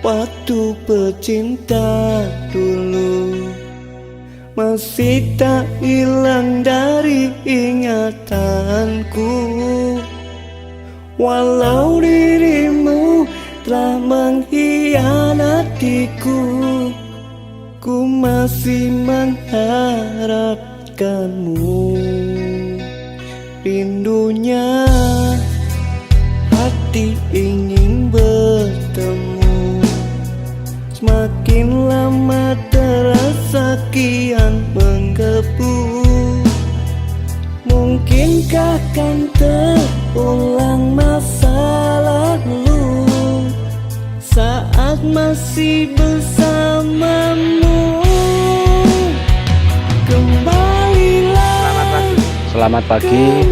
waktu pecinta dulu masih tak hilang dari ingatanku. Walau dirimu telah mengkhianatiku, ku masih mengharapkanmu. Rindunya hati ingin bertemu, semakin lama terasa kian menggebu. Mungkinkah kan terulang masa lalu saat masih bersamamu? Kembalilah. Selamat pagi.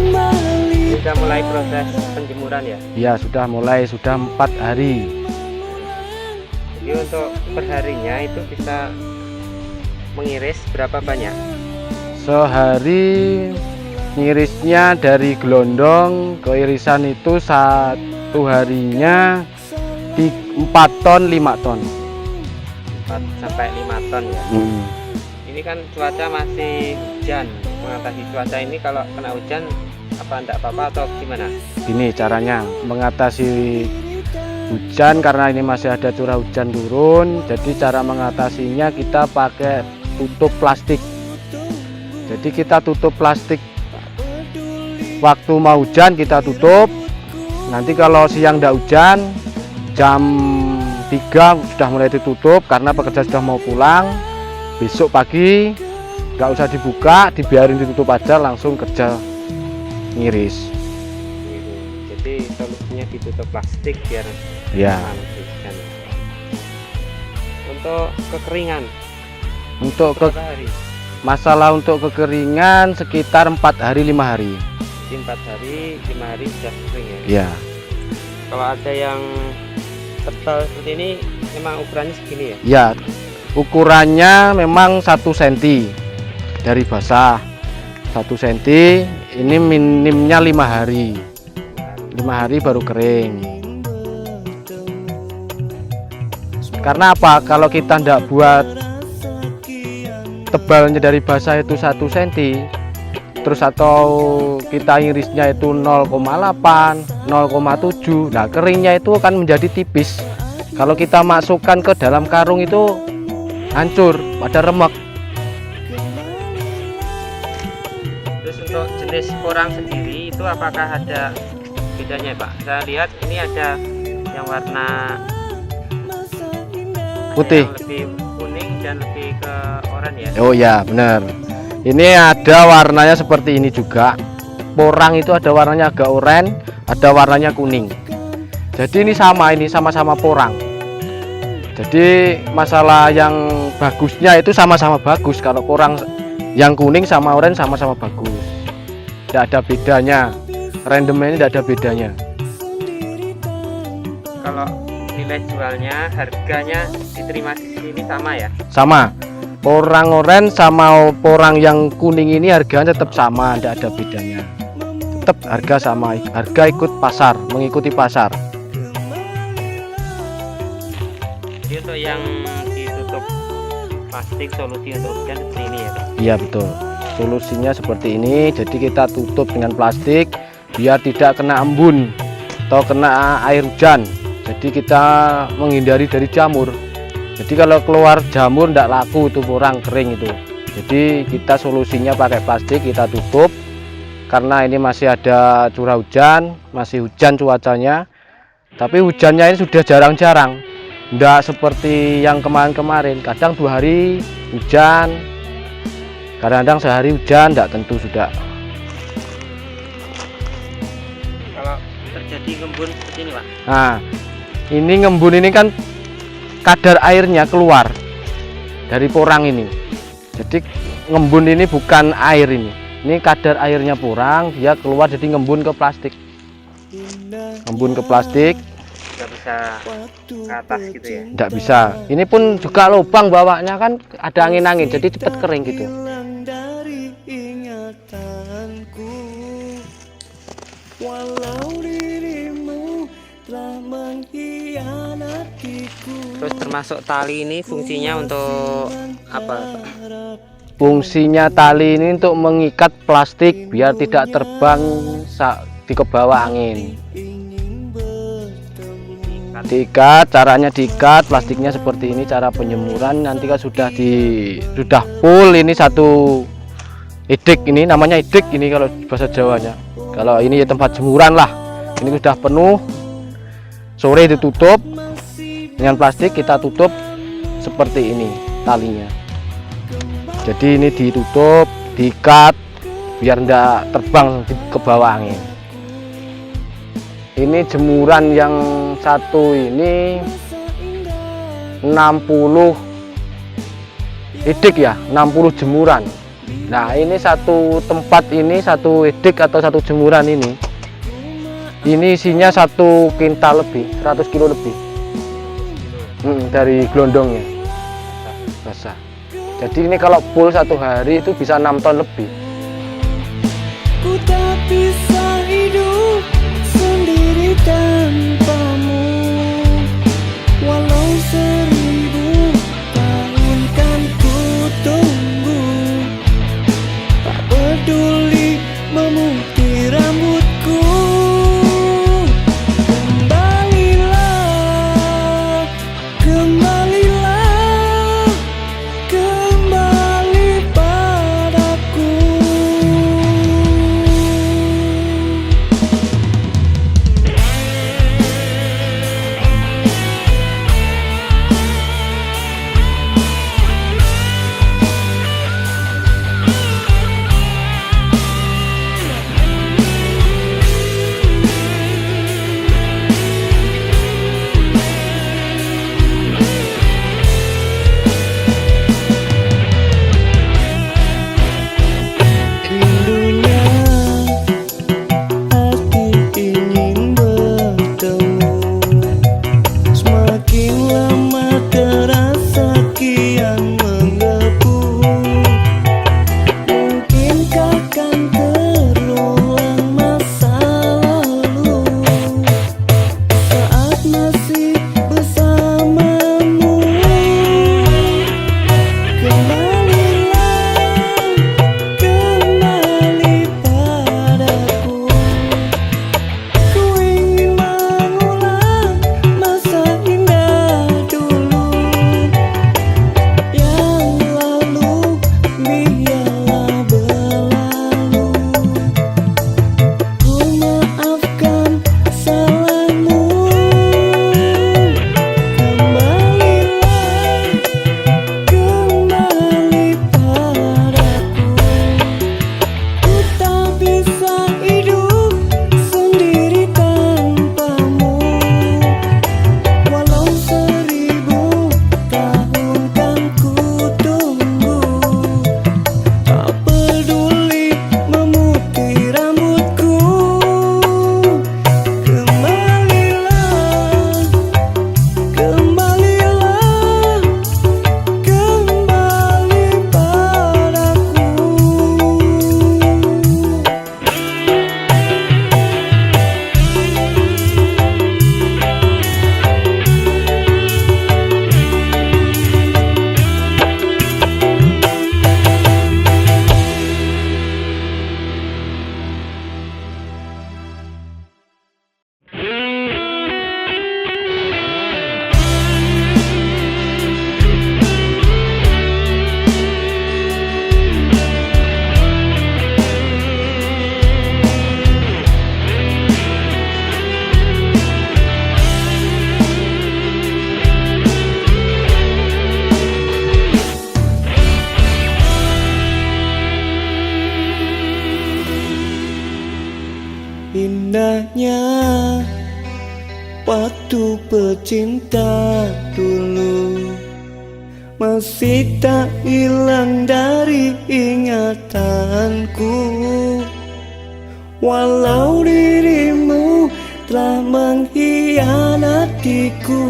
Sudah mulai proses penjemuran ya? Ya sudah mulai, sudah 4 hari. Jadi untuk perharinya itu bisa mengiris berapa banyak? Sehari ngirisnya dari gelondong ke irisan itu satu harinya 4 ton 5 ton 4 sampai 5 ton ya. Ini kan cuaca masih hujan. Mengatasi cuaca ini kalau kena hujan apa enggak apa-apa atau gimana? Gini caranya mengatasi hujan, karena ini masih ada curah hujan turun. Jadi cara mengatasinya kita pakai tutup plastik. Jadi kita tutup plastik waktu mau hujan, kita tutup. Nanti kalau siang tidak hujan, jam 3 sudah mulai ditutup karena pekerja sudah mau pulang. Besok pagi nggak usah dibuka, dibiarin ditutup aja, langsung kerja ngiris. Jadi solusinya ditutup plastik biar Ya. aman hujan. Untuk kekeringan Untuk berapa hari? masalah untuk kekeringan sekitar 4 hari 5 hari. Jadi 4 hari 5 hari sudah kering ya? Ya. Kalau ada yang tebal seperti ini memang ukurannya segini ya? Ya, ukurannya memang 1 cm dari basah. 1 cm, ini minimnya 5 hari. 5 hari baru kering. Karena apa? Kalau kita tidak buat tebalnya dari basah itu 1 cm, terus atau kita irisnya itu 0,8, 0,7, nah keringnya itu akan menjadi tipis. Kalau kita masukkan ke dalam karung itu hancur pada remek. Terus untuk jenis porang sendiri itu apakah ada bedanya Pak? Saya lihat ini ada yang warna Putih. yang lebih kuning dan lebih ke oranye ya? Oh ya benar, ini ada warnanya seperti ini juga. Porang itu ada warnanya agak oranye, ada warnanya kuning. Jadi ini sama-sama porang. Jadi masalah yang bagusnya itu sama-sama bagus. Kalau porang yang kuning sama oranye sama-sama bagus, tidak ada bedanya. Randomnya ini tidak ada bedanya. Kalau nilai jualnya, harganya diterima di sini sama ya? Sama, porang oranye sama porang yang kuning ini harganya tetap sama, tidak ada bedanya. Tetap harga sama, harga ikut pasar, mengikuti pasar. Jadi untuk yang ditutup plastik solusi untuk hujan seperti ini ya Pak? Iya betul, solusinya seperti ini. Jadi kita tutup dengan plastik biar tidak kena embun atau kena air hujan. Jadi kita menghindari dari jamur. Jadi kalau keluar jamur tidak laku itu porang kering itu. Jadi kita solusinya pakai plastik, kita tutup karena ini masih ada curah hujan, masih hujan cuacanya. Tapi hujannya ini sudah jarang-jarang, tidak seperti yang kemarin-kemarin. Kadang 2 hari hujan, kadang-kadang sehari hujan, tidak tentu sudah. Kalau terjadi ngembun seperti ini Pak? Nah, ini ngembun ini kan kadar airnya keluar dari porang ini. Jadi ngembun ini bukan air ini kadar airnya porang, dia keluar jadi ngembun ke plastik. Ngembun ke plastik. Nggak bisa ke atas gitu ya? Tidak bisa. Ini pun juga lubang bawahnya kan ada angin-angin, jadi cepat kering gitu. Walau dirimu telah mengkhianati Terus termasuk tali ini fungsinya untuk apa? Fungsinya tali ini untuk mengikat plastik biar tidak terbang di kebawa angin. Diikat, caranya diikat plastiknya seperti ini. Cara penjemuran nanti kan sudah full. Ini satu idik, ini namanya idik ini kalau bahasa Jawanya. Kalau ini ya tempat jemuran lah. Ini sudah penuh. Sore ditutup dengan plastik, kita tutup seperti ini talinya. Jadi ini ditutup, diikat biar tidak terbang ke bawah angin. Ini jemuran yang satu ini 60 idik ya, 60 jemuran. Nah ini satu tempat ini, satu idik atau satu jemuran ini isinya 1 kintal lebih, 100 kilo lebih dari gelondongnya basah. Jadi ini kalau full satu hari itu bisa 6 ton lebih. Ku tak bisa hidup sendiri tanpamu, walau 1000 tahun kan ku tunggu. Tak peduli memutih rambutku, kembalilah, kembalilah, kembali padaku. Rindunya hati ingin bertemu, semakin lama terasa kian menggebu. Mungkinkah kan terulang masa lalu saat masih bersamamu. Kembalilah, kembali padaku. Ku ingin mengulang masa indah dulu. Yang lalu biarlah berlalu. Ku maafkan salahmu. Kembalilah, kembali padaku. Ku tak bisa hidup sendiri tanpamu, walau 1000 tahun kan ku tunggu. Tak peduli memutih rambutku, kembalilah, kembalilah, kembali padaku. Indahnya waktu bercinta dulu masih tak hilang dari ingatanku, walau dirimu telah mengkhianatiku.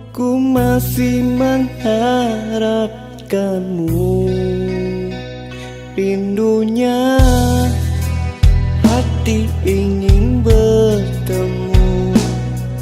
Ku masih mengharapkanmu. Rindunya hati ingin